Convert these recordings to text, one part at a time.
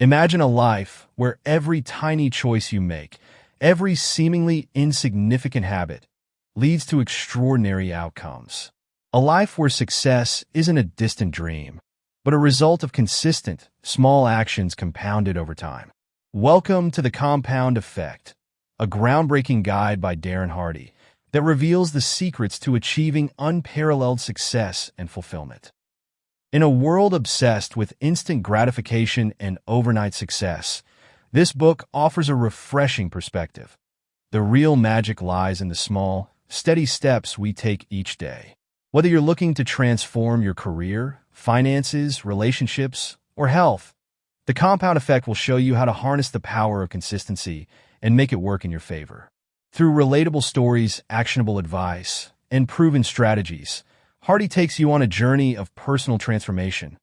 Imagine a life where every tiny choice you make, every seemingly insignificant habit, leads to extraordinary outcomes. A life where success isn't a distant dream, but a result of consistent, small actions compounded over time. Welcome to The Compound Effect, a groundbreaking guide by Darren Hardy that reveals the secrets to achieving unparalleled success and fulfillment. In a world obsessed with instant gratification and overnight success, this book offers a refreshing perspective. The real magic lies in the small, steady steps we take each day. Whether you're looking to transform your career, finances, relationships, or health, the Compound Effect will show you how to harness the power of consistency and make it work in your favor. Through relatable stories, actionable advice, and proven strategies, Hardy takes you on a journey of personal transformation,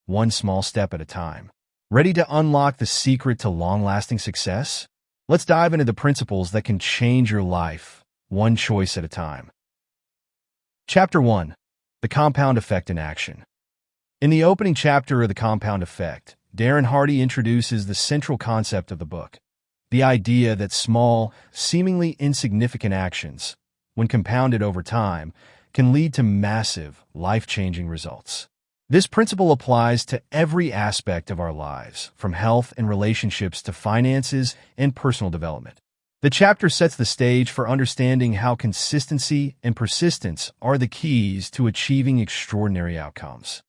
one small step at a time. Ready to unlock the secret to long-lasting success? Let's dive into the principles that can change your life, one choice at a time. Chapter 1. The Compound Effect in Action. In the opening chapter of The Compound Effect, Darren Hardy introduces the central concept of the book, the idea that small, seemingly insignificant actions, when compounded over time, can lead to massive, life-changing results. This principle applies to every aspect of our lives, from health and relationships to finances and personal development. The chapter sets the stage for understanding how consistency and persistence are the keys to achieving extraordinary outcomes.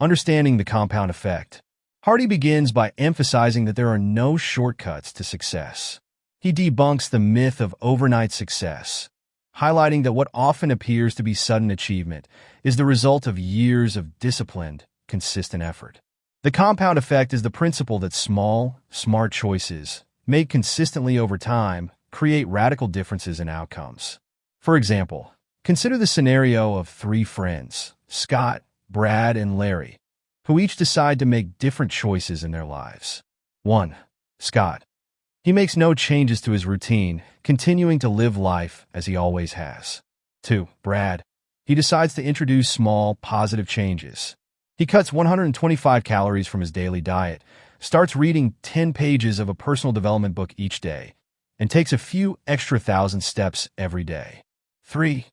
Understanding the compound effect. Hardy begins by emphasizing that there are no shortcuts to success. He debunks the myth of overnight success, highlighting that what often appears to be sudden achievement is the result of years of disciplined, consistent effort. The compound effect is the principle that small, smart choices, made consistently over time, create radical differences in outcomes. For example, consider the scenario of three friends, Scott, Brad, and Larry, who each decide to make different choices in their lives. 1. Scott. He makes no changes to his routine, continuing to live life as he always has. 2. Brad. He decides to introduce small, positive changes. He cuts 125 calories from his daily diet, starts reading 10 pages of a personal development book each day, and takes a few extra thousand steps every day. 3.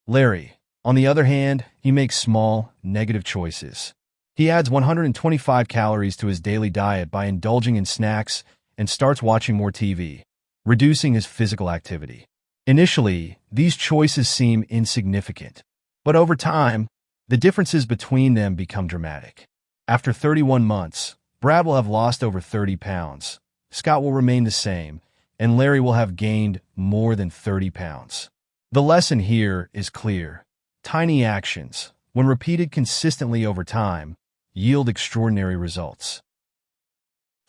Larry. On the other hand, he makes small, negative choices. He adds 125 calories to his daily diet by indulging in snacks and starts watching more TV, reducing his physical activity. Initially, these choices seem insignificant, but over time, the differences between them become dramatic. After 31 months, Brad will have lost over 30 pounds, Scott will remain the same, and Larry will have gained more than 30 pounds. The lesson here is clear. Tiny actions, when repeated consistently over time, yield extraordinary results.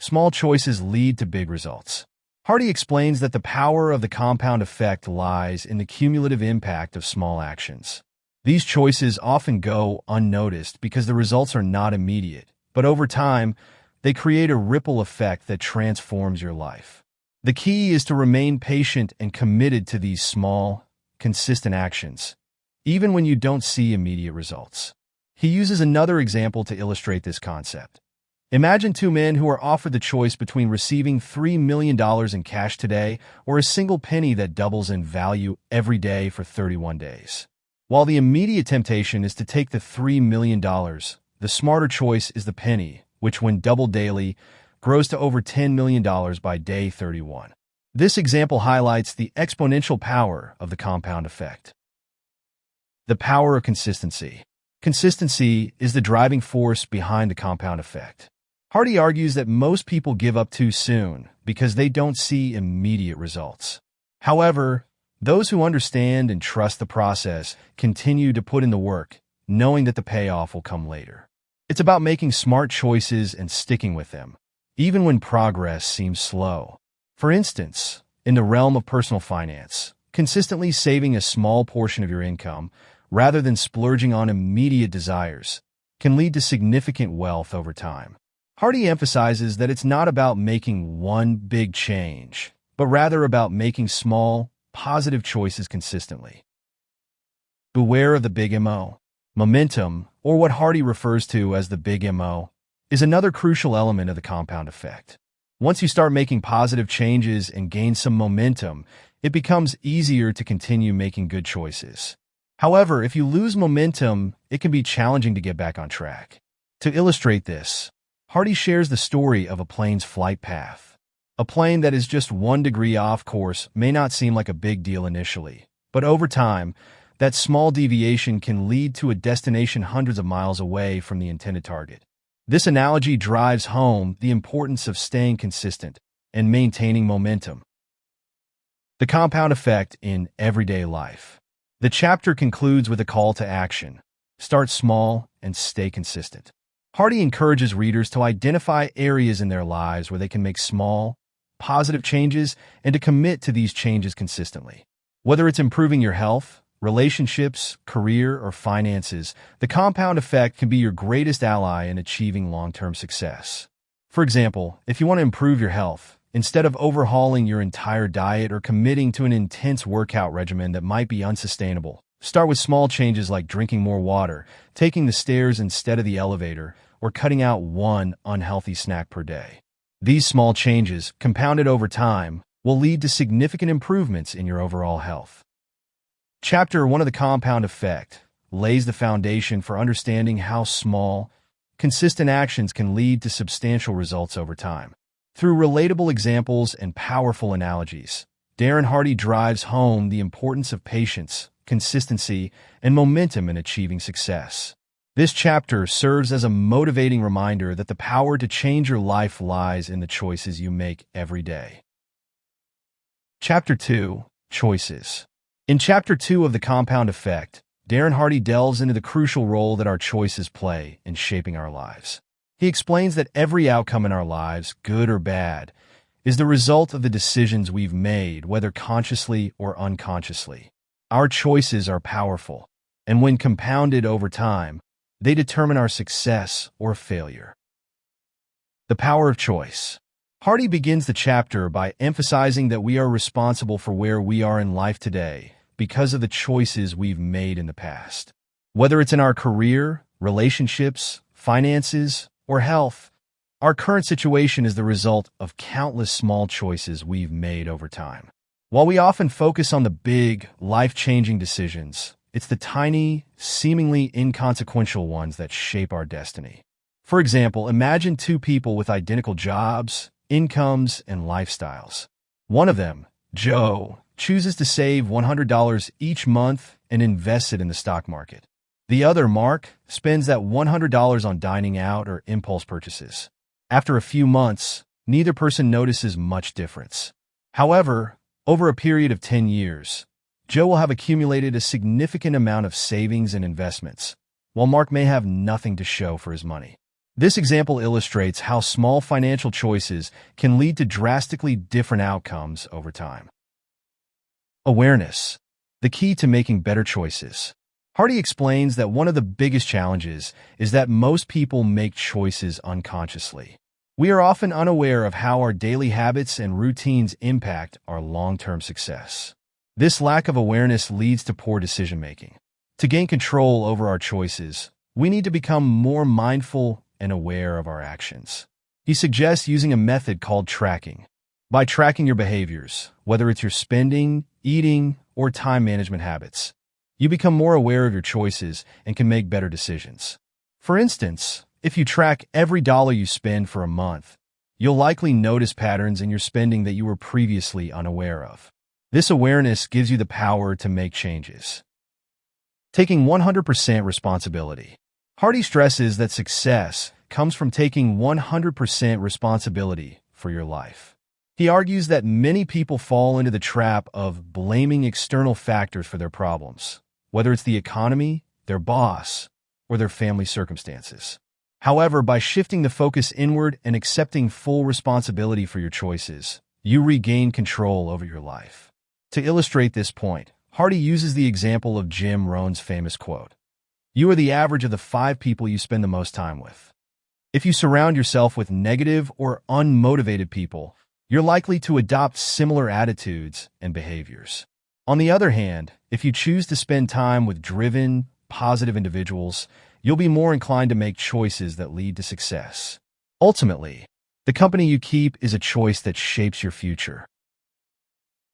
Small choices lead to big results. Hardy explains that the power of the compound effect lies in the cumulative impact of small actions. These choices often go unnoticed because the results are not immediate, but over time, they create a ripple effect that transforms your life. The key is to remain patient and committed to these small, consistent actions, even when you don't see immediate results. He uses another example to illustrate this concept. Imagine two men who are offered the choice between receiving $3 million in cash today or a single penny that doubles in value every day for 31 days. While the immediate temptation is to take the $3 million, the smarter choice is the penny, which when doubled daily, grows to over $10 million by day 31. This example highlights the exponential power of the compound effect. The power of consistency. Consistency is the driving force behind the compound effect. Hardy argues that most people give up too soon because they don't see immediate results. However, those who understand and trust the process continue to put in the work, knowing that the payoff will come later. It's about making smart choices and sticking with them, even when progress seems slow. For instance, in the realm of personal finance, consistently saving a small portion of your income, rather than splurging on immediate desires, can lead to significant wealth over time. Hardy emphasizes that it's not about making one big change, but rather about making small, positive choices consistently. Beware of the big MO. Momentum, or what Hardy refers to as the big MO, is another crucial element of the compound effect. Once you start making positive changes and gain some momentum, it becomes easier to continue making good choices. However, if you lose momentum, it can be challenging to get back on track. To illustrate this, Hardy shares the story of a plane's flight path. A plane that is just 1 degree off course may not seem like a big deal initially, but over time, that small deviation can lead to a destination hundreds of miles away from the intended target. This analogy drives home the importance of staying consistent and maintaining momentum. The compound effect in everyday life. The chapter concludes with a call to action. Start small and stay consistent. Hardy encourages readers to identify areas in their lives where they can make small, positive changes and to commit to these changes consistently. Whether it's improving your health, relationships, career, or finances, the compound effect can be your greatest ally in achieving long-term success. For example, if you want to improve your health, instead of overhauling your entire diet or committing to an intense workout regimen that might be unsustainable, start with small changes like drinking more water, taking the stairs instead of the elevator, or cutting out one unhealthy snack per day. These small changes, compounded over time, will lead to significant improvements in your overall health. Chapter 1 of the compound effect lays the foundation for understanding how small, consistent actions can lead to substantial results over time. Through relatable examples and powerful analogies, Darren Hardy drives home the importance of patience, consistency, and momentum in achieving success. This chapter serves as a motivating reminder that the power to change your life lies in the choices you make every day. Chapter 2: Choices. In Chapter 2 of The Compound Effect, Darren Hardy delves into the crucial role that our choices play in shaping our lives. He explains that every outcome in our lives, good or bad, is the result of the decisions we've made, whether consciously or unconsciously. Our choices are powerful, and when compounded over time, they determine our success or failure. The power of choice. Hardy begins the chapter by emphasizing that we are responsible for where we are in life today because of the choices we've made in the past. Whether it's in our career, relationships, finances, or health, our current situation is the result of countless small choices we've made over time. While we often focus on the big, life-changing decisions, it's the tiny, seemingly inconsequential ones that shape our destiny. For example, imagine 2 people with identical jobs, incomes, and lifestyles. One of them, Joe, chooses to save $100 each month and invests it in the stock market. The other, Mark, spends that $100 on dining out or impulse purchases. After a few months, neither person notices much difference. However, over a period of 10 years, Joe will have accumulated a significant amount of savings and investments, while Mark may have nothing to show for his money. This example illustrates how small financial choices can lead to drastically different outcomes over time. Awareness, the key to making better choices. Hardy explains that one of the biggest challenges is that most people make choices unconsciously. We are often unaware of how our daily habits and routines impact our long-term success. This lack of awareness leads to poor decision-making. To gain control over our choices, we need to become more mindful and aware of our actions. He suggests using a method called tracking. By tracking your behaviors, whether it's your spending, eating, or time management habits, you become more aware of your choices and can make better decisions. For instance, if you track every dollar you spend for a month, you'll likely notice patterns in your spending that you were previously unaware of. This awareness gives you the power to make changes. Taking 100% responsibility. Hardy stresses that success comes from taking 100% responsibility for your life. He argues that many people fall into the trap of blaming external factors for their problems, whether it's the economy, their boss, or their family circumstances. However, by shifting the focus inward and accepting full responsibility for your choices, you regain control over your life. To illustrate this point, Hardy uses the example of Jim Rohn's famous quote, "You are the average of the 5 people you spend the most time with." If you surround yourself with negative or unmotivated people, you're likely to adopt similar attitudes and behaviors. On the other hand, if you choose to spend time with driven, positive individuals, you'll be more inclined to make choices that lead to success. Ultimately, the company you keep is a choice that shapes your future.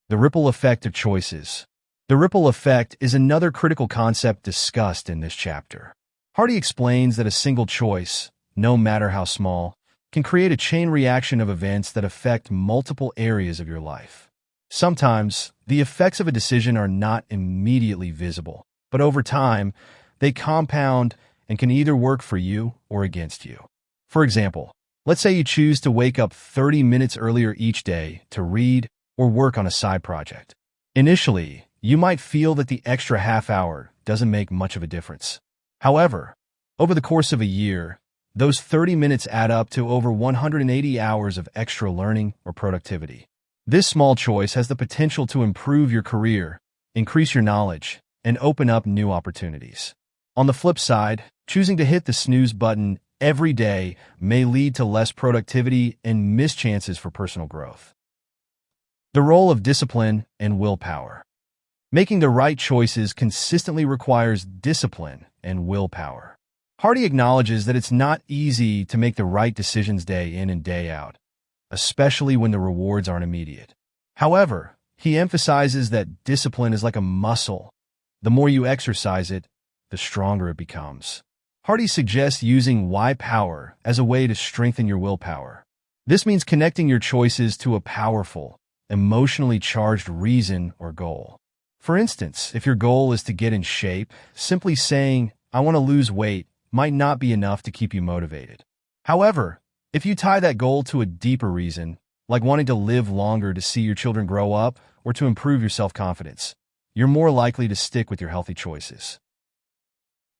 The ripple effect of choices. The ripple effect is another critical concept discussed in this chapter. Hardy explains that a single choice, no matter how small, can create a chain reaction of events that affect multiple areas of your life. Sometimes, the effects of a decision are not immediately visible, but over time, they compound and can either work for you or against you. For example, let's say you choose to wake up 30 minutes earlier each day to read or work on a side project. Initially, you might feel that the extra half hour doesn't make much of a difference. However, over the course of a year, those 30 minutes add up to over 180 hours of extra learning or productivity. This small choice has the potential to improve your career, increase your knowledge, and open up new opportunities. On the flip side, choosing to hit the snooze button every day may lead to less productivity and missed chances for personal growth. The role of discipline and willpower. Making the right choices consistently requires discipline and willpower. Hardy acknowledges that it's not easy to make the right decisions day in and day out, especially when the rewards aren't immediate. However, he emphasizes that discipline is like a muscle. The more you exercise it, the stronger it becomes. Hardy suggests using why power as a way to strengthen your willpower. This means connecting your choices to a powerful, emotionally charged reason or goal. For instance, if your goal is to get in shape, simply saying, "I want to lose weight," might not be enough to keep you motivated. However, if you tie that goal to a deeper reason, like wanting to live longer to see your children grow up or to improve your self-confidence, you're more likely to stick with your healthy choices.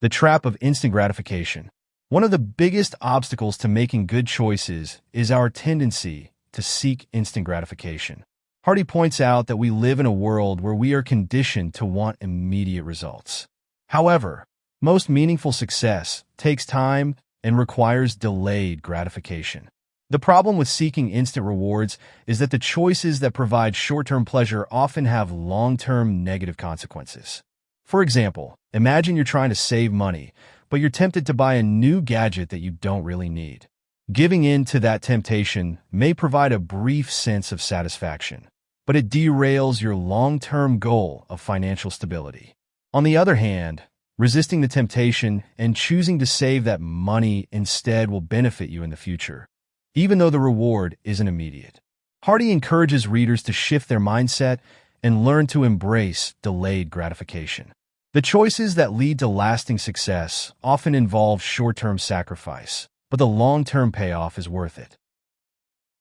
The trap of instant gratification. One of the biggest obstacles to making good choices is our tendency to seek instant gratification. Hardy points out that we live in a world where we are conditioned to want immediate results. However, most meaningful success takes time and requires delayed gratification. The problem with seeking instant rewards is that the choices that provide short-term pleasure often have long-term negative consequences. For example, imagine you're trying to save money, but you're tempted to buy a new gadget that you don't really need. Giving in to that temptation may provide a brief sense of satisfaction, but it derails your long-term goal of financial stability. On the other hand, resisting the temptation and choosing to save that money instead will benefit you in the future, even though the reward isn't immediate. Hardy encourages readers to shift their mindset and learn to embrace delayed gratification. The choices that lead to lasting success often involve short-term sacrifice, but the long-term payoff is worth it.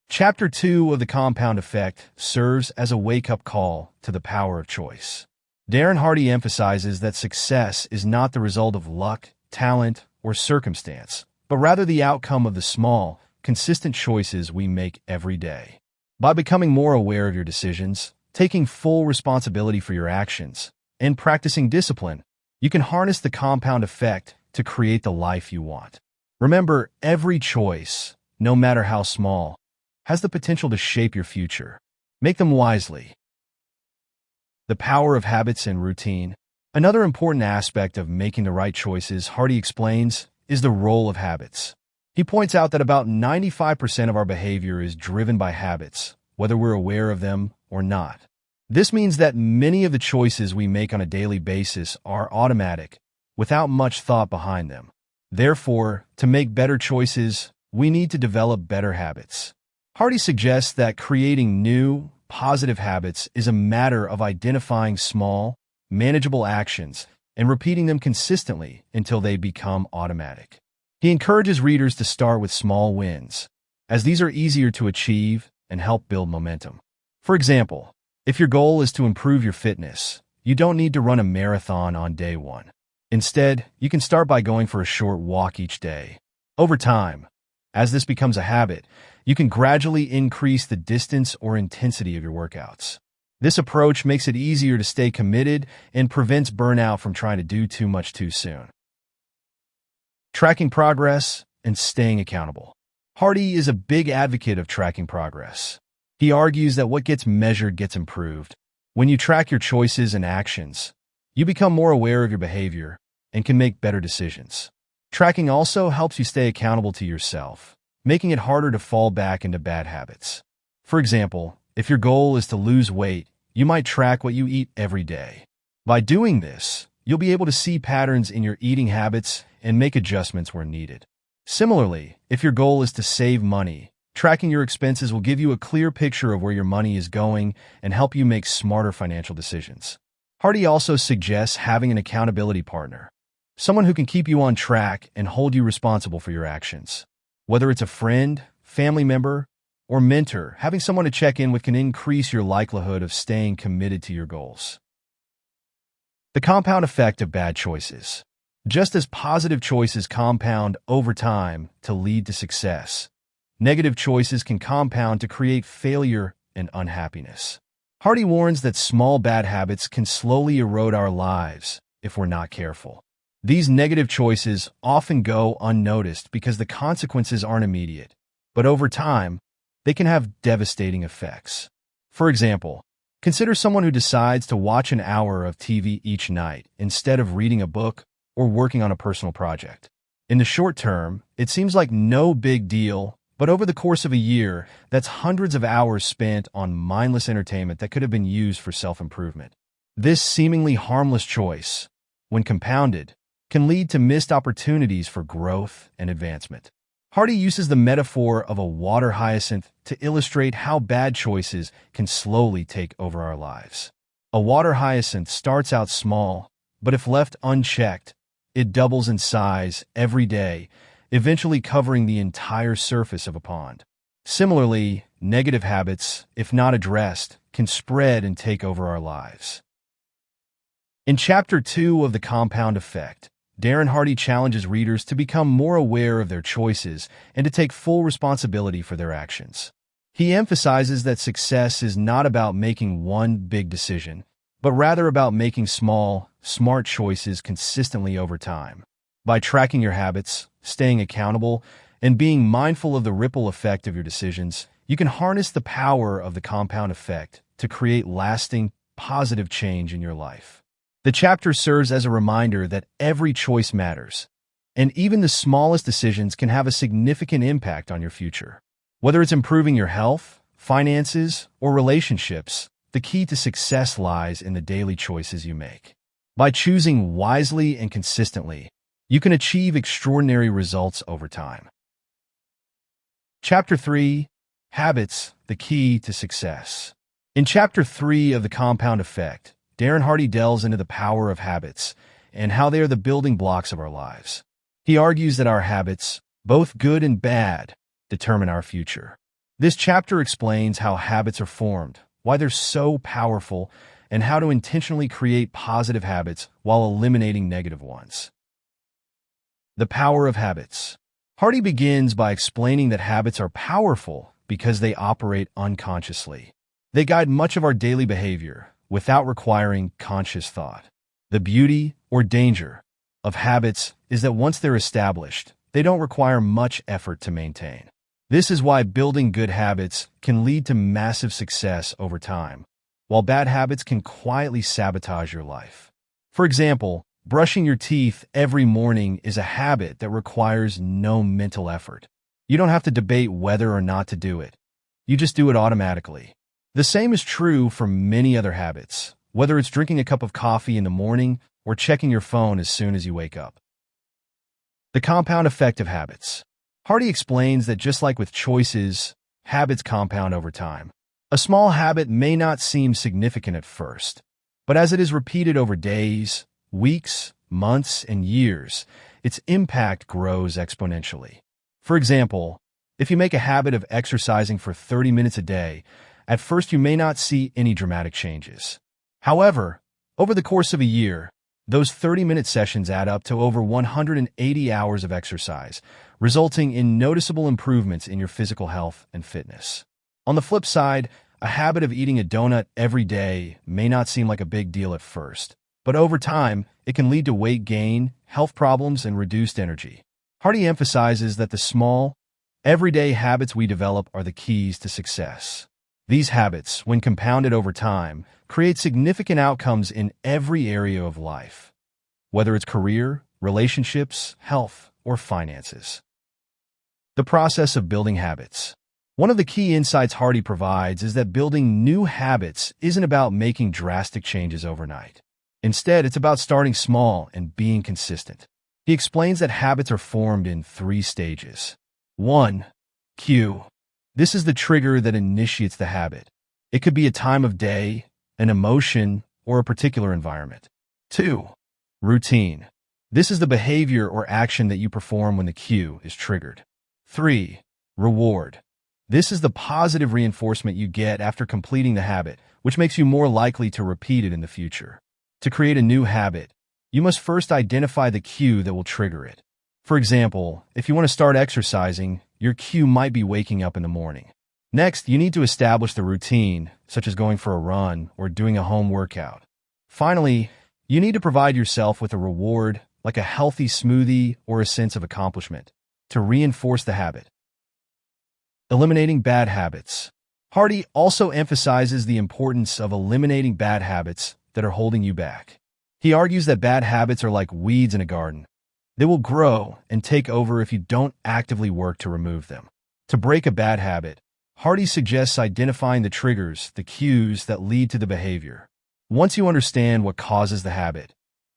Chapter 2 of The Compound Effect serves as a wake-up call to the power of choice. Darren Hardy emphasizes that success is not the result of luck, talent, or circumstance, but rather the outcome of the small, consistent choices we make every day. By becoming more aware of your decisions, taking full responsibility for your actions, and practicing discipline, you can harness the compound effect to create the life you want. Remember, every choice, no matter how small, has the potential to shape your future. Make them wisely. The power of habits and routine. Another important aspect of making the right choices, Hardy explains, is the role of habits. He points out that about 95% of our behavior is driven by habits, whether we're aware of them or not. This means that many of the choices we make on a daily basis are automatic, without much thought behind them. Therefore, to make better choices, we need to develop better habits. Hardy suggests that creating new, positive habits is a matter of identifying small, manageable actions and repeating them consistently until they become automatic. He encourages readers to start with small wins, as these are easier to achieve and help build momentum. For example, if your goal is to improve your fitness, you don't need to run a marathon on day one. Instead, you can start by going for a short walk each day. Over time, as this becomes a habit, you can gradually increase the distance or intensity of your workouts. This approach makes it easier to stay committed and prevents burnout from trying to do too much too soon. Tracking progress and staying accountable. Hardy is a big advocate of tracking progress. He argues that what gets measured gets improved. When you track your choices and actions, you become more aware of your behavior and can make better decisions. Tracking also helps you stay accountable to yourself, making it harder to fall back into bad habits. For example, if your goal is to lose weight, you might track what you eat every day. By doing this, you'll be able to see patterns in your eating habits and make adjustments where needed. Similarly, if your goal is to save money, tracking your expenses will give you a clear picture of where your money is going and help you make smarter financial decisions. Hardy also suggests having an accountability partner, someone who can keep you on track and hold you responsible for your actions. Whether it's a friend, family member, or mentor, having someone to check in with can increase your likelihood of staying committed to your goals. The compound effect of bad choices. Just as positive choices compound over time to lead to success, negative choices can compound to create failure and unhappiness. Hardy warns that small bad habits can slowly erode our lives if we're not careful. These negative choices often go unnoticed because the consequences aren't immediate, but over time, they can have devastating effects. For example, consider someone who decides to watch an hour of TV each night instead of reading a book or working on a personal project. In the short term, it seems like no big deal, but over the course of a year, that's hundreds of hours spent on mindless entertainment that could have been used for self-improvement. This seemingly harmless choice, when compounded, can lead to missed opportunities for growth and advancement. Hardy uses the metaphor of a water hyacinth to illustrate how bad choices can slowly take over our lives. A water hyacinth starts out small, but if left unchecked, it doubles in size every day, eventually covering the entire surface of a pond. Similarly, negative habits, if not addressed, can spread and take over our lives. In Chapter 2 of The Compound Effect, Darren Hardy challenges readers to become more aware of their choices and to take full responsibility for their actions. He emphasizes that success is not about making one big decision, but rather about making small, smart choices consistently over time. By tracking your habits, staying accountable, and being mindful of the ripple effect of your decisions, you can harness the power of the compound effect to create lasting, positive change in your life. The chapter serves as a reminder that every choice matters, and even the smallest decisions can have a significant impact on your future. Whether it's improving your health, finances, or relationships, the key to success lies in the daily choices you make. By choosing wisely and consistently, you can achieve extraordinary results over time. Chapter 3: Habits, the Key to Success. In Chapter 3 of The Compound Effect, Darren Hardy delves into the power of habits and how they are the building blocks of our lives. He argues that our habits, both good and bad, determine our future. This chapter explains how habits are formed, why they're so powerful, and how to intentionally create positive habits while eliminating negative ones. The power of habits. Hardy begins by explaining that habits are powerful because they operate unconsciously. They guide much of our daily behavior without requiring conscious thought. The beauty or danger of habits is that once they're established, they don't require much effort to maintain. This is why building good habits can lead to massive success over time, while bad habits can quietly sabotage your life. For example, brushing your teeth every morning is a habit that requires no mental effort. You don't have to debate whether or not to do it. You just do it automatically. The same is true for many other habits, whether it's drinking a cup of coffee in the morning or checking your phone as soon as you wake up. The compound effect of habits. Hardy explains that just like with choices, habits compound over time. A small habit may not seem significant at first, but as it is repeated over days, weeks, months, and years, its impact grows exponentially. For example, if you make a habit of exercising for 30 minutes a day, at first you may not see any dramatic changes. However, over the course of a year, those 30-minute sessions add up to over 180 hours of exercise, resulting in noticeable improvements in your physical health and fitness. On the flip side, a habit of eating a donut every day may not seem like a big deal at first, but over time, it can lead to weight gain, health problems, and reduced energy. Hardy emphasizes that the small, everyday habits we develop are the keys to success. These habits, when compounded over time, create significant outcomes in every area of life. Whether it's career, relationships, health, or finances. The process of building habits. One of the key insights Hardy provides is that building new habits isn't about making drastic changes overnight. Instead, it's about starting small and being consistent. He explains that habits are formed in 3 stages. 1. Cue. This is the trigger that initiates the habit. It could be a time of day, an emotion, or a particular environment. 2. Routine. This is the behavior or action that you perform when the cue is triggered. 3. Reward. This is the positive reinforcement you get after completing the habit, which makes you more likely to repeat it in the future. To create a new habit, you must first identify the cue that will trigger it. For example, if you want to start exercising, your cue might be waking up in the morning. Next, you need to establish the routine, such as going for a run or doing a home workout. Finally, you need to provide yourself with a reward, like a healthy smoothie or a sense of accomplishment, to reinforce the habit. Eliminating bad habits. Hardy also emphasizes the importance of eliminating bad habits that are holding you back. He argues that bad habits are like weeds in a garden. They will grow and take over if you don't actively work to remove them. To break a bad habit, Hardy suggests identifying the triggers, the cues that lead to the behavior. Once you understand what causes the habit,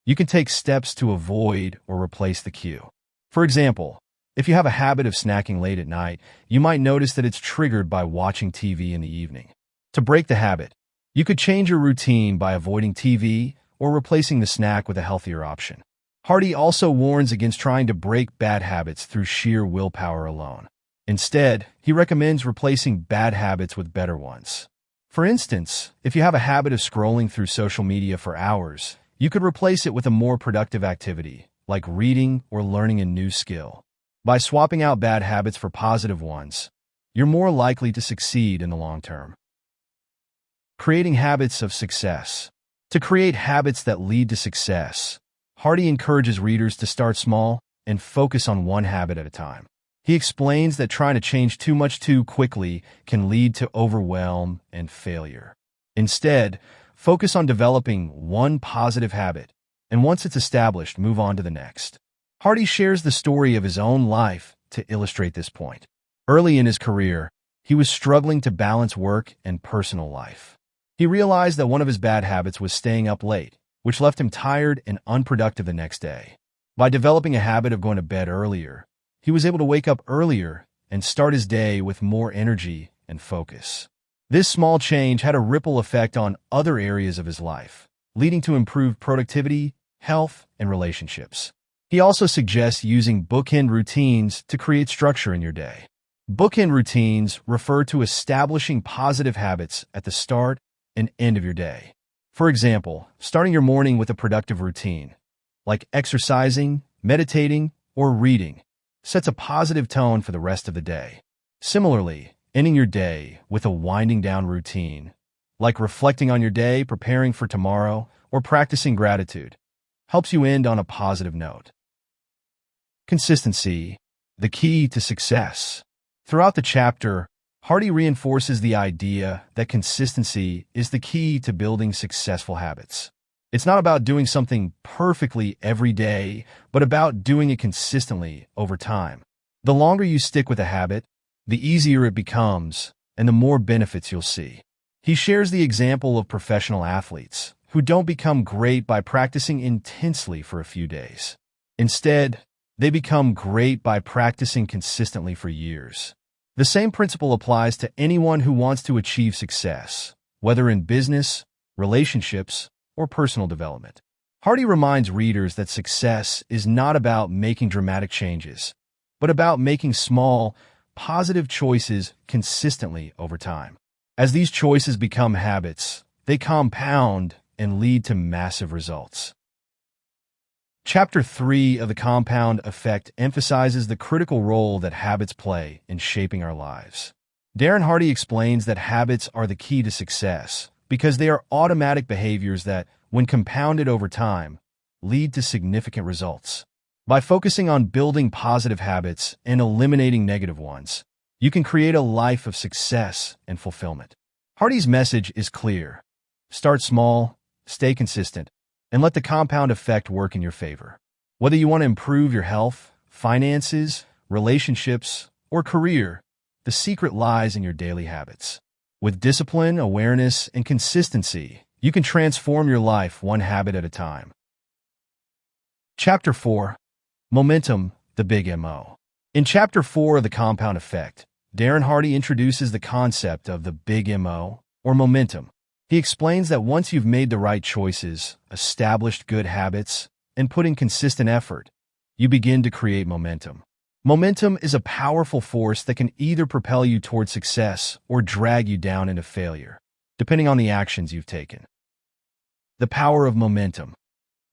you can take steps to avoid or replace the cue. For example, if you have a habit of snacking late at night, you might notice that it's triggered by watching TV in the evening. To break the habit, you could change your routine by avoiding TV or replacing the snack with a healthier option. Hardy also warns against trying to break bad habits through sheer willpower alone. Instead, he recommends replacing bad habits with better ones. For instance, if you have a habit of scrolling through social media for hours, you could replace it with a more productive activity, like reading or learning a new skill. By swapping out bad habits for positive ones, you're more likely to succeed in the long term. Creating habits of success. To create habits that lead to success, Hardy encourages readers to start small and focus on one habit at a time. He explains that trying to change too much too quickly can lead to overwhelm and failure. Instead, focus on developing one positive habit, and once it's established, move on to the next. Hardy shares the story of his own life to illustrate this point. Early in his career, he was struggling to balance work and personal life. He realized that one of his bad habits was staying up late, which left him tired and unproductive the next day. By developing a habit of going to bed earlier, he was able to wake up earlier and start his day with more energy and focus. This small change had a ripple effect on other areas of his life, leading to improved productivity, health, and relationships. He also suggests using bookend routines to create structure in your day. Bookend routines refer to establishing positive habits at the start and end of your day. For example, starting your morning with a productive routine, like exercising, meditating, or reading, sets a positive tone for the rest of the day. Similarly, ending your day with a winding down routine, like reflecting on your day, preparing for tomorrow, or practicing gratitude, helps you end on a positive note. Consistency, the key to success. Throughout the chapter, Hardy reinforces the idea that consistency is the key to building successful habits. It's not about doing something perfectly every day, but about doing it consistently over time. The longer you stick with a habit, the easier it becomes, and the more benefits you'll see. He shares the example of professional athletes who don't become great by practicing intensely for a few days. Instead, they become great by practicing consistently for years. The same principle applies to anyone who wants to achieve success, whether in business, relationships, or personal development. Hardy reminds readers that success is not about making dramatic changes, but about making small, positive choices consistently over time. As these choices become habits, they compound and lead to massive results. Chapter 3 of the Compound Effect emphasizes the critical role that habits play in shaping our lives. Darren Hardy explains that habits are the key to success because they are automatic behaviors that, when compounded over time, lead to significant results. By focusing on building positive habits and eliminating negative ones, you can create a life of success and fulfillment. Hardy's message is clear. Start small, stay consistent, and let the compound effect work in your favor. Whether you want to improve your health, finances, relationships, or career, the secret lies in your daily habits. With discipline, awareness, and consistency, you can transform your life one habit at a time. Chapter 4. Momentum, the Big MO. In Chapter 4 of The Compound Effect, Darren Hardy introduces the concept of the Big MO, or momentum. He explains that once you've made the right choices, established good habits, and put in consistent effort, you begin to create momentum. Momentum is a powerful force that can either propel you toward success or drag you down into failure, depending on the actions you've taken. The power of momentum.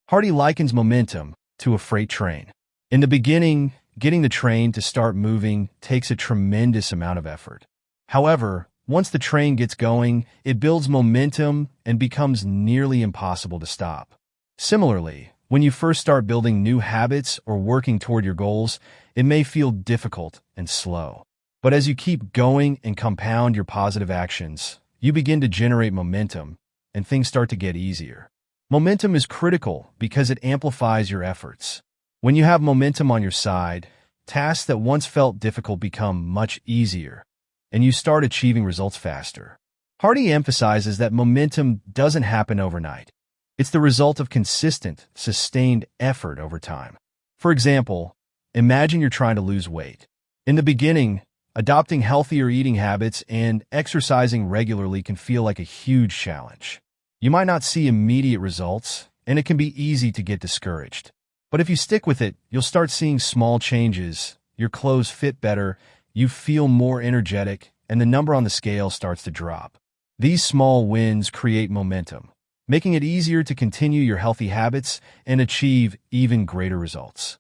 Hardy likens momentum to a freight train. In the beginning, getting the train to start moving takes a tremendous amount of effort. However, once the train gets going, it builds momentum and becomes nearly impossible to stop. Similarly, when you first start building new habits or working toward your goals, it may feel difficult and slow. But as you keep going and compound your positive actions, you begin to generate momentum, and things start to get easier. Momentum is critical because it amplifies your efforts. When you have momentum on your side, tasks that once felt difficult become much easier, and you start achieving results faster. Hardy emphasizes that momentum doesn't happen overnight. It's the result of consistent, sustained effort over time. For example, imagine you're trying to lose weight. In the beginning, adopting healthier eating habits and exercising regularly can feel like a huge challenge. You might not see immediate results, and it can be easy to get discouraged. But if you stick with it, you'll start seeing small changes. Your clothes fit better, you feel more energetic, and the number on the scale starts to drop. These small wins create momentum, making it easier to continue your healthy habits and achieve even greater results.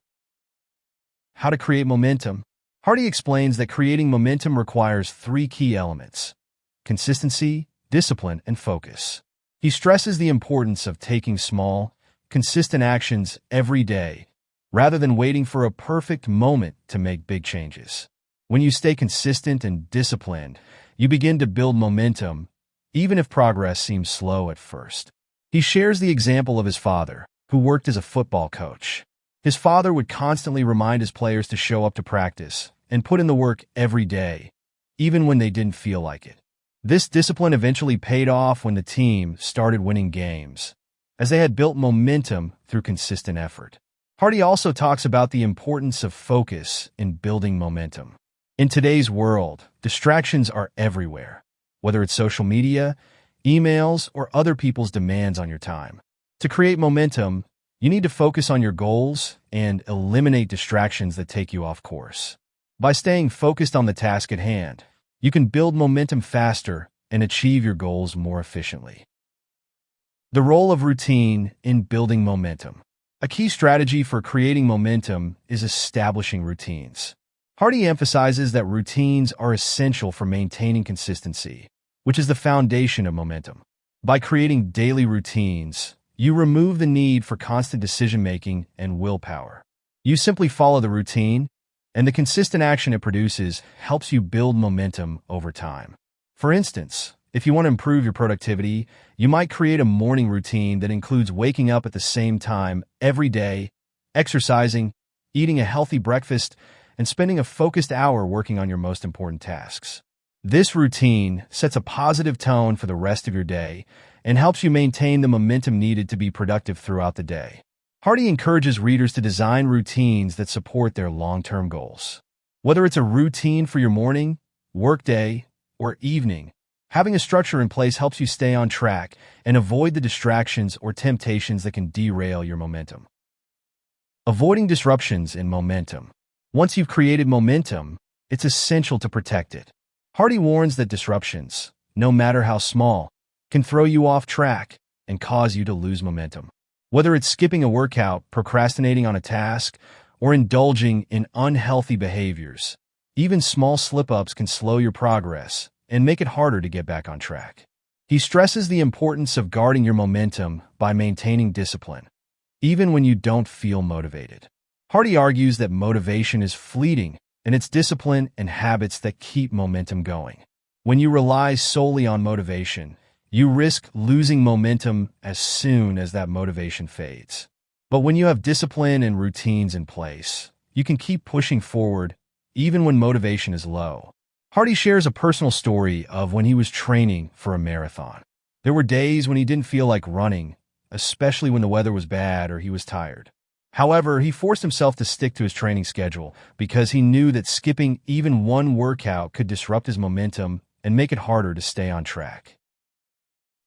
How to create momentum? Hardy explains that creating momentum requires 3 key elements: consistency, discipline, and focus. He stresses the importance of taking small, consistent actions every day, rather than waiting for a perfect moment to make big changes. When you stay consistent and disciplined, you begin to build momentum, even if progress seems slow at first. He shares the example of his father, who worked as a football coach. His father would constantly remind his players to show up to practice and put in the work every day, even when they didn't feel like it. This discipline eventually paid off when the team started winning games, as they had built momentum through consistent effort. Hardy also talks about the importance of focus in building momentum. In today's world, distractions are everywhere, whether it's social media, emails, or other people's demands on your time. To create momentum, you need to focus on your goals and eliminate distractions that take you off course. By staying focused on the task at hand, you can build momentum faster and achieve your goals more efficiently. The role of routine in building momentum. A key strategy for creating momentum is establishing routines. Hardy emphasizes that routines are essential for maintaining consistency, which is the foundation of momentum. By creating daily routines, you remove the need for constant decision-making and willpower. You simply follow the routine, and the consistent action it produces helps you build momentum over time. For instance, if you want to improve your productivity, you might create a morning routine that includes waking up at the same time every day, exercising, eating a healthy breakfast, and spending a focused hour working on your most important tasks. This routine sets a positive tone for the rest of your day and helps you maintain the momentum needed to be productive throughout the day. Hardy encourages readers to design routines that support their long-term goals. Whether it's a routine for your morning, workday, or evening, having a structure in place helps you stay on track and avoid the distractions or temptations that can derail your momentum. Avoiding disruptions in momentum. Once you've created momentum, it's essential to protect it. Hardy warns that disruptions, no matter how small, can throw you off track and cause you to lose momentum. Whether it's skipping a workout, procrastinating on a task, or indulging in unhealthy behaviors, even small slip-ups can slow your progress and make it harder to get back on track. He stresses the importance of guarding your momentum by maintaining discipline, even when you don't feel motivated. Hardy argues that motivation is fleeting, and it's discipline and habits that keep momentum going. When you rely solely on motivation, you risk losing momentum as soon as that motivation fades. But when you have discipline and routines in place, you can keep pushing forward even when motivation is low. Hardy shares a personal story of when he was training for a marathon. There were days when he didn't feel like running, especially when the weather was bad or he was tired. However, he forced himself to stick to his training schedule because he knew that skipping even one workout could disrupt his momentum and make it harder to stay on track.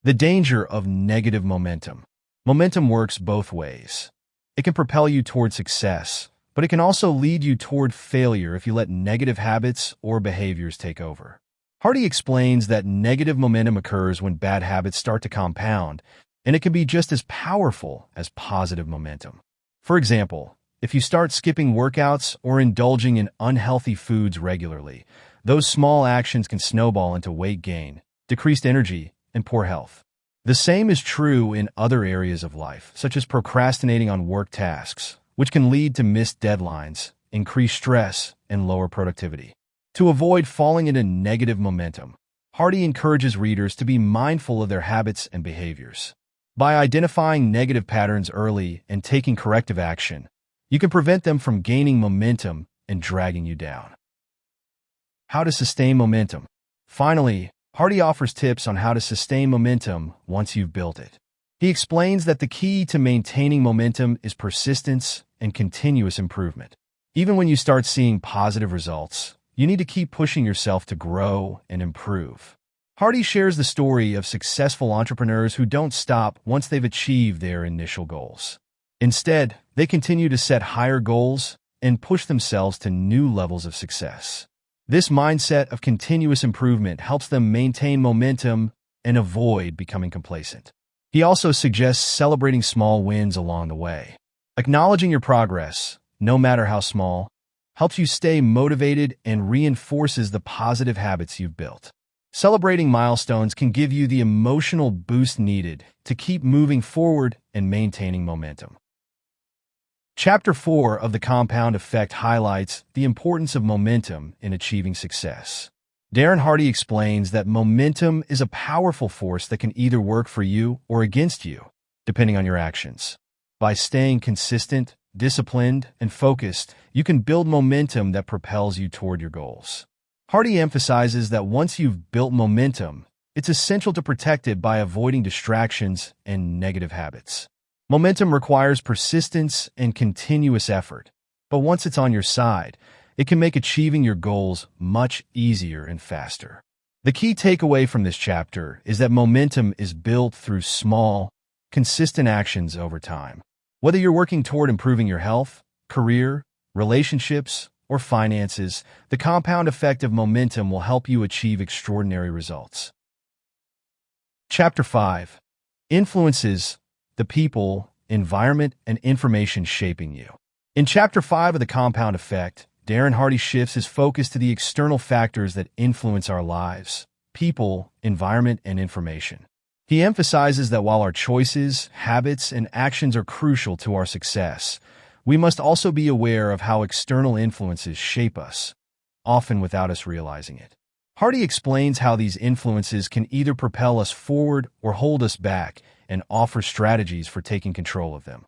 The danger of negative momentum. Momentum works both ways. It can propel you toward success, but it can also lead you toward failure if you let negative habits or behaviors take over. Hardy explains that negative momentum occurs when bad habits start to compound, and it can be just as powerful as positive momentum. For example, if you start skipping workouts or indulging in unhealthy foods regularly, those small actions can snowball into weight gain, decreased energy, and poor health. The same is true in other areas of life, such as procrastinating on work tasks, which can lead to missed deadlines, increased stress, and lower productivity. To avoid falling into negative momentum, Hardy encourages readers to be mindful of their habits and behaviors. By identifying negative patterns early and taking corrective action, you can prevent them from gaining momentum and dragging you down. How to sustain momentum. Finally, Hardy offers tips on how to sustain momentum once you've built it. He explains that the key to maintaining momentum is persistence and continuous improvement. Even when you start seeing positive results, you need to keep pushing yourself to grow and improve. Hardy shares the story of successful entrepreneurs who don't stop once they've achieved their initial goals. Instead, they continue to set higher goals and push themselves to new levels of success. This mindset of continuous improvement helps them maintain momentum and avoid becoming complacent. He also suggests celebrating small wins along the way. Acknowledging your progress, no matter how small, helps you stay motivated and reinforces the positive habits you've built. Celebrating milestones can give you the emotional boost needed to keep moving forward and maintaining momentum. Chapter 4 of The Compound Effect highlights the importance of momentum in achieving success. Darren Hardy explains that momentum is a powerful force that can either work for you or against you, depending on your actions. By staying consistent, disciplined, and focused, you can build momentum that propels you toward your goals. Hardy emphasizes that once you've built momentum, it's essential to protect it by avoiding distractions and negative habits. Momentum requires persistence and continuous effort, but once it's on your side, it can make achieving your goals much easier and faster. The key takeaway from this chapter is that momentum is built through small, consistent actions over time. Whether you're working toward improving your health, career, relationships, or finances, the compound effect of momentum will help you achieve extraordinary results. Chapter 5. Influences the people, environment, and information shaping you. In Chapter 5 of The Compound Effect, Darren Hardy shifts his focus to the external factors that influence our lives: people, environment, and information. He emphasizes that while our choices, habits, and actions are crucial to our success, we must also be aware of how external influences shape us, often without us realizing it. Hardy explains how these influences can either propel us forward or hold us back, and offers strategies for taking control of them.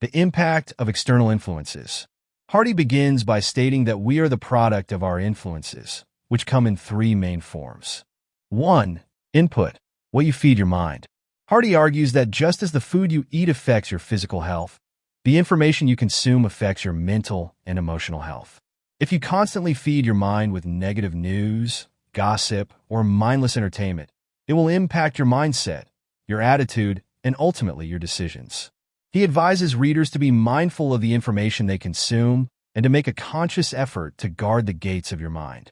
The impact of external influences. Hardy begins by stating that we are the product of our influences, which come in three main forms. 1. Input. What you feed your mind. Hardy argues that just as the food you eat affects your physical health, the information you consume affects your mental and emotional health. If you constantly feed your mind with negative news, gossip, or mindless entertainment, it will impact your mindset, your attitude, and ultimately your decisions. He advises readers to be mindful of the information they consume and to make a conscious effort to guard the gates of your mind.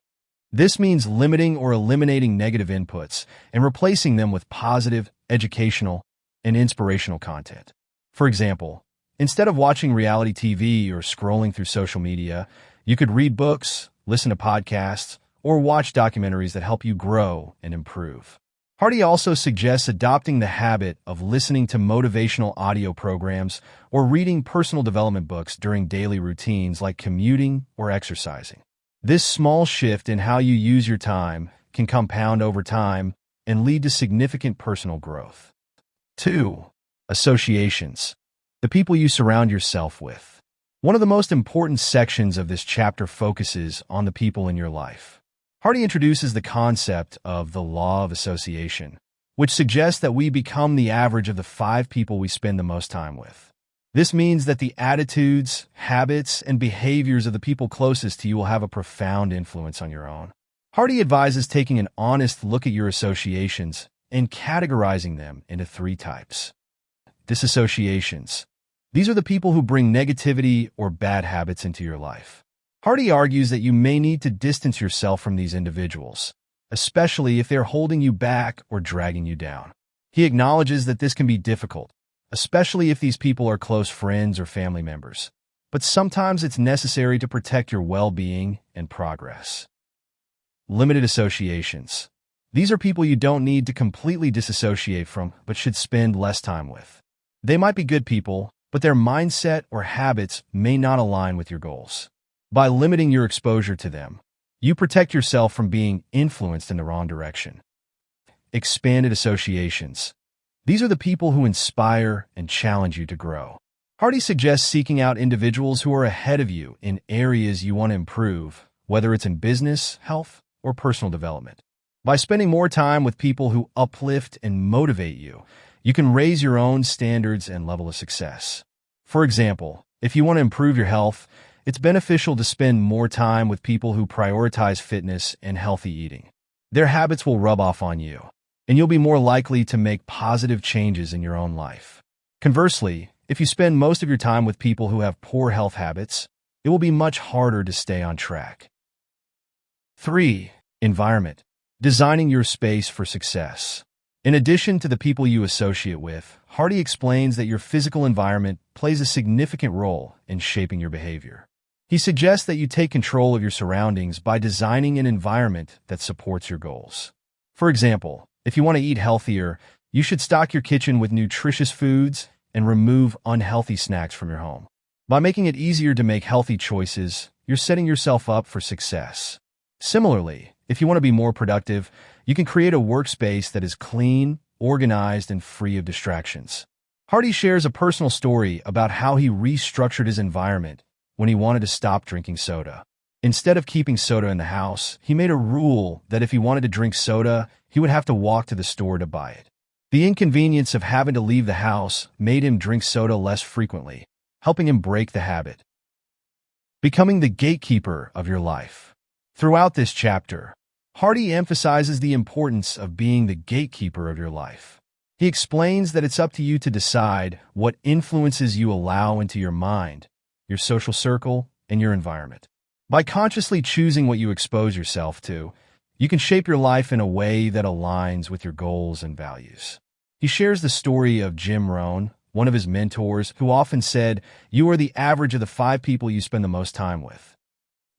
This means limiting or eliminating negative inputs and replacing them with positive, educational, and inspirational content. For example, instead of watching reality TV or scrolling through social media, you could read books, listen to podcasts, or watch documentaries that help you grow and improve. Hardy also suggests adopting the habit of listening to motivational audio programs or reading personal development books during daily routines like commuting or exercising. This small shift in how you use your time can compound over time and lead to significant personal growth. 2. Associations. The people you surround yourself with. One of the most important sections of this chapter focuses on the people in your life. Hardy introduces the concept of the law of association, which suggests that we become the average of the 5 people we spend the most time with. This means that the attitudes, habits, and behaviors of the people closest to you will have a profound influence on your own. Hardy advises taking an honest look at your associations and categorizing them into 3 types. Disassociations. These are the people who bring negativity or bad habits into your life. Hardy argues that you may need to distance yourself from these individuals, especially if they're holding you back or dragging you down. He acknowledges that this can be difficult, especially if these people are close friends or family members. But sometimes it's necessary to protect your well-being and progress. Limited associations. These are people you don't need to completely disassociate from, but should spend less time with. They might be good people, but their mindset or habits may not align with your goals. By limiting your exposure to them, you protect yourself from being influenced in the wrong direction. Expanded associations. These are the people who inspire and challenge you to grow. Hardy suggests seeking out individuals who are ahead of you in areas you want to improve, whether it's in business, health, or personal development. By spending more time with people who uplift and motivate you, you can raise your own standards and level of success. For example, if you want to improve your health, it's beneficial to spend more time with people who prioritize fitness and healthy eating. Their habits will rub off on you, and you'll be more likely to make positive changes in your own life. Conversely, if you spend most of your time with people who have poor health habits, it will be much harder to stay on track. 3. Environment. Designing your space for success. In addition to the people you associate with, Hardy explains that your physical environment plays a significant role in shaping your behavior. He suggests that you take control of your surroundings by designing an environment that supports your goals. For example, if you want to eat healthier, you should stock your kitchen with nutritious foods and remove unhealthy snacks from your home. By making it easier to make healthy choices, you're setting yourself up for success. Similarly, if you want to be more productive, you can create a workspace that is clean, organized, and free of distractions. Hardy shares a personal story about how he restructured his environment when he wanted to stop drinking soda. Instead of keeping soda in the house, he made a rule that if he wanted to drink soda, he would have to walk to the store to buy it. The inconvenience of having to leave the house made him drink soda less frequently, helping him break the habit. Becoming the gatekeeper of your life. Throughout this chapter, Hardy emphasizes the importance of being the gatekeeper of your life. He explains that it's up to you to decide what influences you allow into your mind, your social circle, and your environment. By consciously choosing what you expose yourself to, you can shape your life in a way that aligns with your goals and values. He shares the story of Jim Rohn, one of his mentors, who often said, "You are the average of the 5 people you spend the most time with."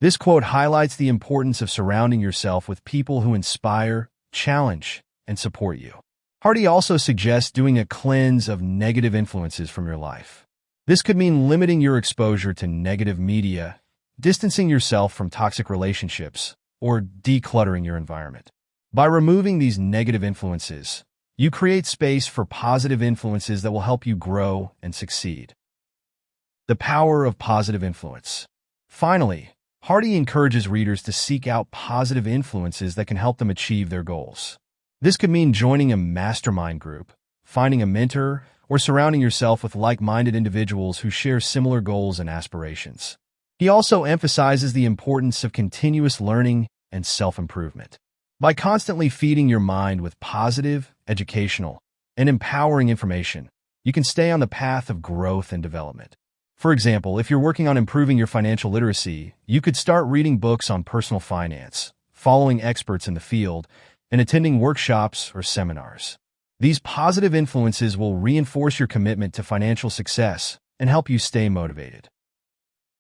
This quote highlights the importance of surrounding yourself with people who inspire, challenge, and support you. Hardy also suggests doing a cleanse of negative influences from your life. This could mean limiting your exposure to negative media, distancing yourself from toxic relationships, or decluttering your environment. By removing these negative influences, you create space for positive influences that will help you grow and succeed. The power of positive influence. Finally, Hardy encourages readers to seek out positive influences that can help them achieve their goals. This could mean joining a mastermind group, finding a mentor, or surrounding yourself with like-minded individuals who share similar goals and aspirations. He also emphasizes the importance of continuous learning and self-improvement. By constantly feeding your mind with positive, educational, and empowering information, you can stay on the path of growth and development. For example, if you're working on improving your financial literacy, you could start reading books on personal finance, following experts in the field, and attending workshops or seminars. These positive influences will reinforce your commitment to financial success and help you stay motivated.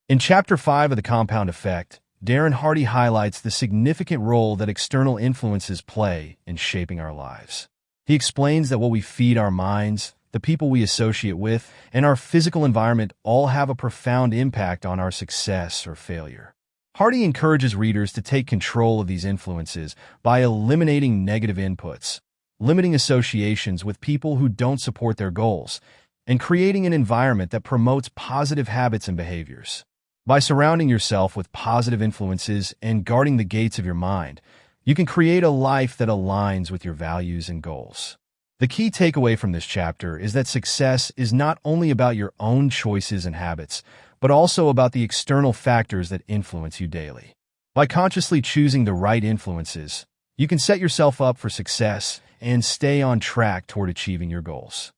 In Chapter 5 of The Compound Effect, Darren Hardy highlights the significant role that external influences play in shaping our lives. He explains that what we feed our minds, the people we associate with, and our physical environment all have a profound impact on our success or failure. Hardy encourages readers to take control of these influences by eliminating negative inputs, limiting associations with people who don't support their goals, and creating an environment that promotes positive habits and behaviors. By surrounding yourself with positive influences and guarding the gates of your mind, you can create a life that aligns with your values and goals. The key takeaway from this chapter is that success is not only about your own choices and habits, but also about the external factors that influence you daily. By consciously choosing the right influences, you can set yourself up for success and stay on track toward achieving your goals.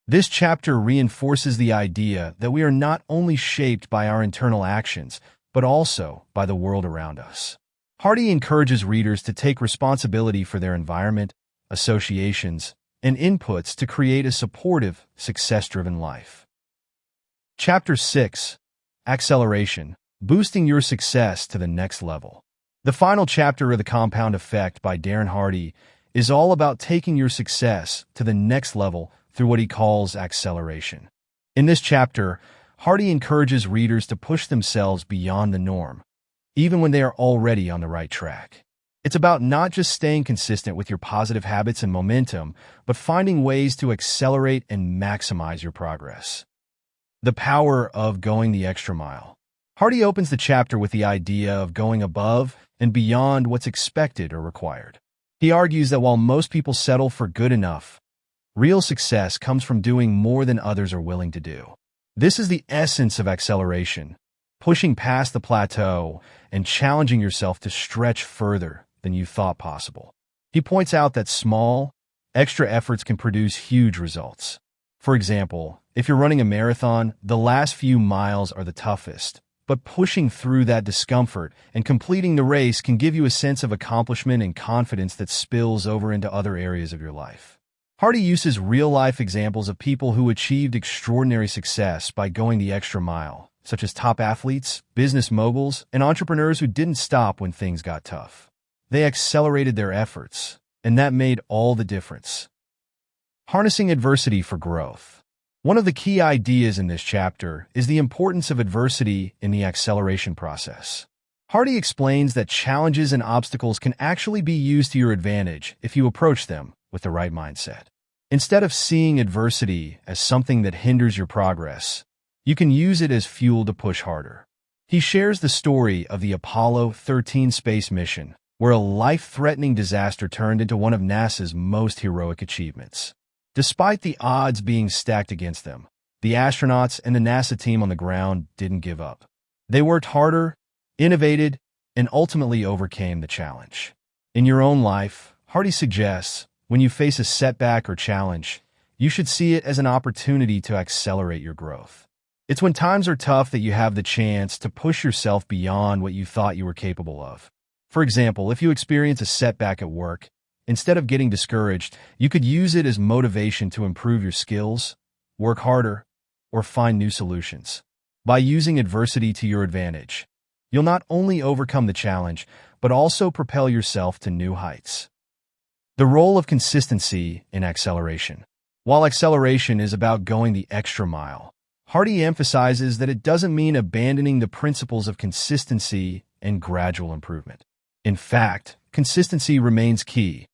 This chapter reinforces the idea that we are not only shaped by our internal actions, but also by the world around us. Hardy encourages readers to take responsibility for their environment, associations, and inputs to create a supportive, success-driven life. Chapter 6. Acceleration: Boosting Your Success to the Next Level. The final chapter of The Compound Effect by Darren Hardy is all about taking your success to the next level through what he calls acceleration. In this chapter, Hardy encourages readers to push themselves beyond the norm, even when they are already on the right track. It's about not just staying consistent with your positive habits and momentum, but finding ways to accelerate and maximize your progress. The power of going the extra mile. Hardy opens the chapter with the idea of going above and beyond what's expected or required. He argues that while most people settle for good enough, real success comes from doing more than others are willing to do. This is the essence of acceleration, pushing past the plateau and challenging yourself to stretch further than you thought possible. He points out that small, extra efforts can produce huge results. For example, if you're running a marathon, the last few miles are the toughest, but pushing through that discomfort and completing the race can give you a sense of accomplishment and confidence that spills over into other areas of your life. Hardy uses real-life examples of people who achieved extraordinary success by going the extra mile, such as top athletes, business moguls, and entrepreneurs who didn't stop when things got tough. They accelerated their efforts, and that made all the difference. Harnessing adversity for growth. One of the key ideas in this chapter is the importance of adversity in the acceleration process. Hardy explains that challenges and obstacles can actually be used to your advantage if you approach them with the right mindset. Instead of seeing adversity as something that hinders your progress, you can use it as fuel to push harder. He shares the story of the Apollo 13 space mission, where a life-threatening disaster turned into one of NASA's most heroic achievements. Despite the odds being stacked against them, the astronauts and the NASA team on the ground didn't give up. They worked harder, innovated, and ultimately overcame the challenge. In your own life, Hardy suggests, when you face a setback or challenge, you should see it as an opportunity to accelerate your growth. It's when times are tough that you have the chance to push yourself beyond what you thought you were capable of. For example, if you experience a setback at work, instead of getting discouraged, you could use it as motivation to improve your skills, work harder, or find new solutions. By using adversity to your advantage, you'll not only overcome the challenge, but also propel yourself to new heights. The role of consistency in acceleration. While acceleration is about going the extra mile, Hardy emphasizes that it doesn't mean abandoning the principles of consistency and gradual improvement. In fact, consistency remains key,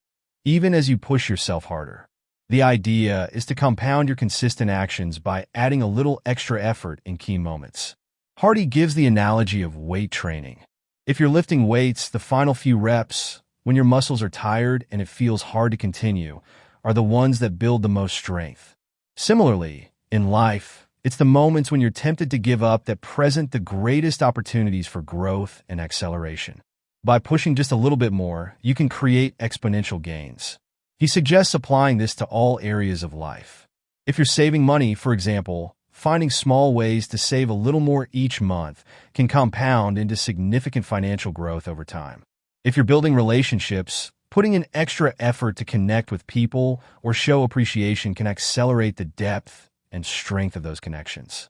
even as you push yourself harder. The idea is to compound your consistent actions by adding a little extra effort in key moments. Hardy gives the analogy of weight training. If you're lifting weights, the final few reps, when your muscles are tired and it feels hard to continue, are the ones that build the most strength. Similarly, in life, it's the moments when you're tempted to give up that present the greatest opportunities for growth and acceleration. By pushing just a little bit more, you can create exponential gains. He suggests applying this to all areas of life. If you're saving money, for example, finding small ways to save a little more each month can compound into significant financial growth over time. If you're building relationships, putting in extra effort to connect with people or show appreciation can accelerate the depth and strength of those connections.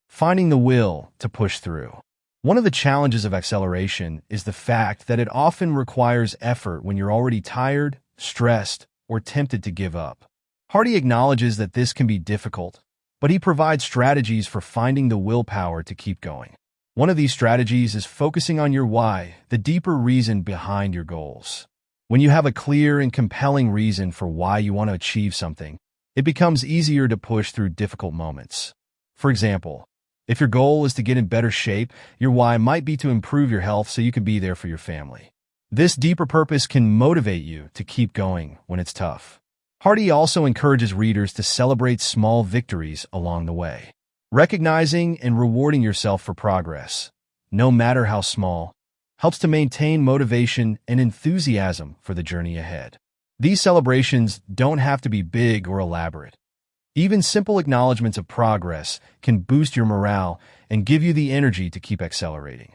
Finding the will to push through. One of the challenges of acceleration is the fact that it often requires effort when you're already tired, stressed, or tempted to give up. Hardy acknowledges that this can be difficult, but he provides strategies for finding the willpower to keep going. One of these strategies is focusing on your why, the deeper reason behind your goals. When you have a clear and compelling reason for why you want to achieve something, it becomes easier to push through difficult moments. For example, if your goal is to get in better shape, your why might be to improve your health so you can be there for your family. This deeper purpose can motivate you to keep going when it's tough. Hardy also encourages readers to celebrate small victories along the way. Recognizing and rewarding yourself for progress, no matter how small, helps to maintain motivation and enthusiasm for the journey ahead. These celebrations don't have to be big or elaborate. Even simple acknowledgments of progress can boost your morale and give you the energy to keep accelerating.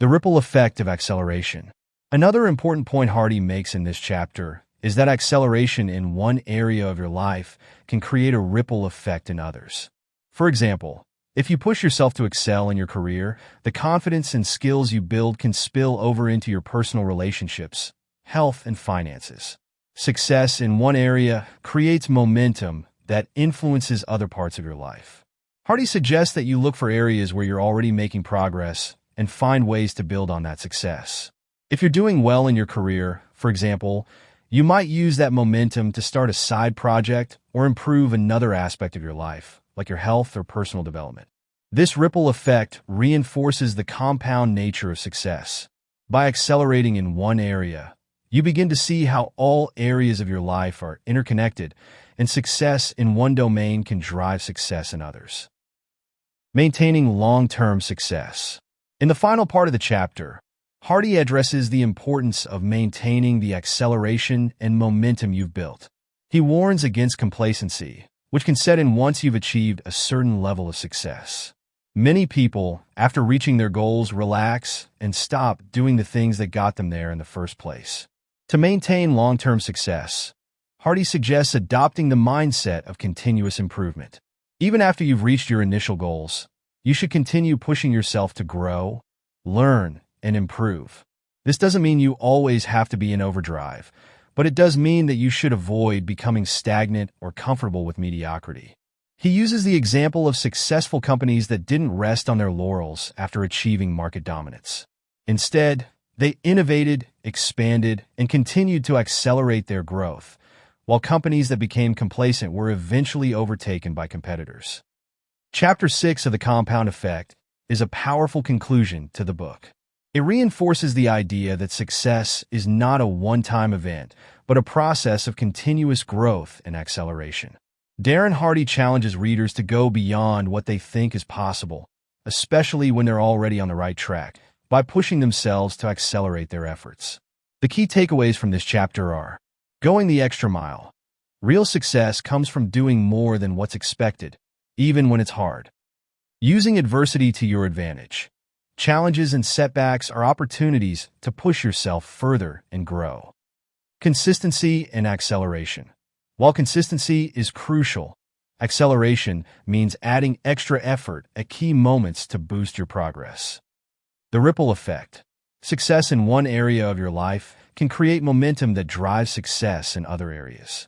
The ripple effect of acceleration. Another important point Hardy makes in this chapter is that acceleration in one area of your life can create a ripple effect in others. For example, if you push yourself to excel in your career, the confidence and skills you build can spill over into your personal relationships, health, and finances. Success in one area creates momentum that influences other parts of your life. Hardy suggests that you look for areas where you're already making progress and find ways to build on that success. If you're doing well in your career, for example, you might use that momentum to start a side project or improve another aspect of your life, like your health or personal development. This ripple effect reinforces the compound nature of success. By accelerating in one area, you begin to see how all areas of your life are interconnected, and success in one domain can drive success in others. Maintaining long-term success. In the final part of the chapter, Hardy addresses the importance of maintaining the acceleration and momentum you've built. He warns against complacency, which can set in once you've achieved a certain level of success. Many people, after reaching their goals, relax and stop doing the things that got them there in the first place. To maintain long-term success, Hardy suggests adopting the mindset of continuous improvement. Even after you've reached your initial goals, you should continue pushing yourself to grow, learn, and improve. This doesn't mean you always have to be in overdrive, but it does mean that you should avoid becoming stagnant or comfortable with mediocrity. He uses the example of successful companies that didn't rest on their laurels after achieving market dominance. Instead, they innovated, expanded, and continued to accelerate their growth, while companies that became complacent were eventually overtaken by competitors. Chapter 6 of The Compound Effect is a powerful conclusion to the book. It reinforces the idea that success is not a one-time event, but a process of continuous growth and acceleration. Darren Hardy challenges readers to go beyond what they think is possible, especially when they're already on the right track, by pushing themselves to accelerate their efforts. The key takeaways from this chapter are: going the extra mile. Real success comes from doing more than what's expected, even when it's hard. Using adversity to your advantage. Challenges and setbacks are opportunities to push yourself further and grow. Consistency and acceleration. While consistency is crucial, acceleration means adding extra effort at key moments to boost your progress. The ripple effect. Success in one area of your life can create momentum that drives success in other areas.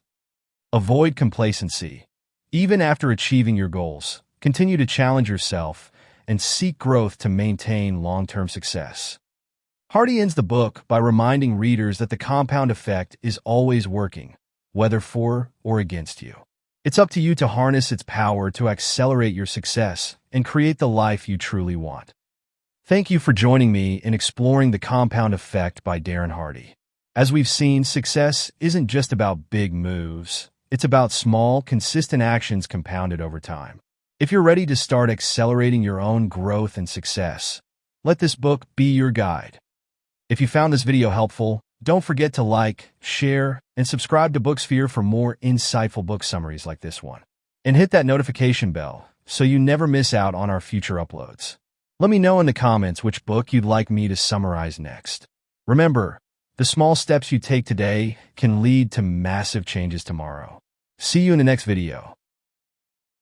Avoid complacency. Even after achieving your goals, continue to challenge yourself and seek growth to maintain long-term success. Hardy ends the book by reminding readers that the compound effect is always working, whether for or against you. It's up to you to harness its power to accelerate your success and create the life you truly want. Thank you for joining me in exploring The Compound Effect by Darren Hardy. As we've seen, success isn't just about big moves. It's about small, consistent actions compounded over time. If you're ready to start accelerating your own growth and success, let this book be your guide. If you found this video helpful, don't forget to like, share, and subscribe to Booksphere for more insightful book summaries like this one. And hit that notification bell so you never miss out on our future uploads. Let me know in the comments which book you'd like me to summarize next. Remember, the small steps you take today can lead to massive changes tomorrow. See you in the next video.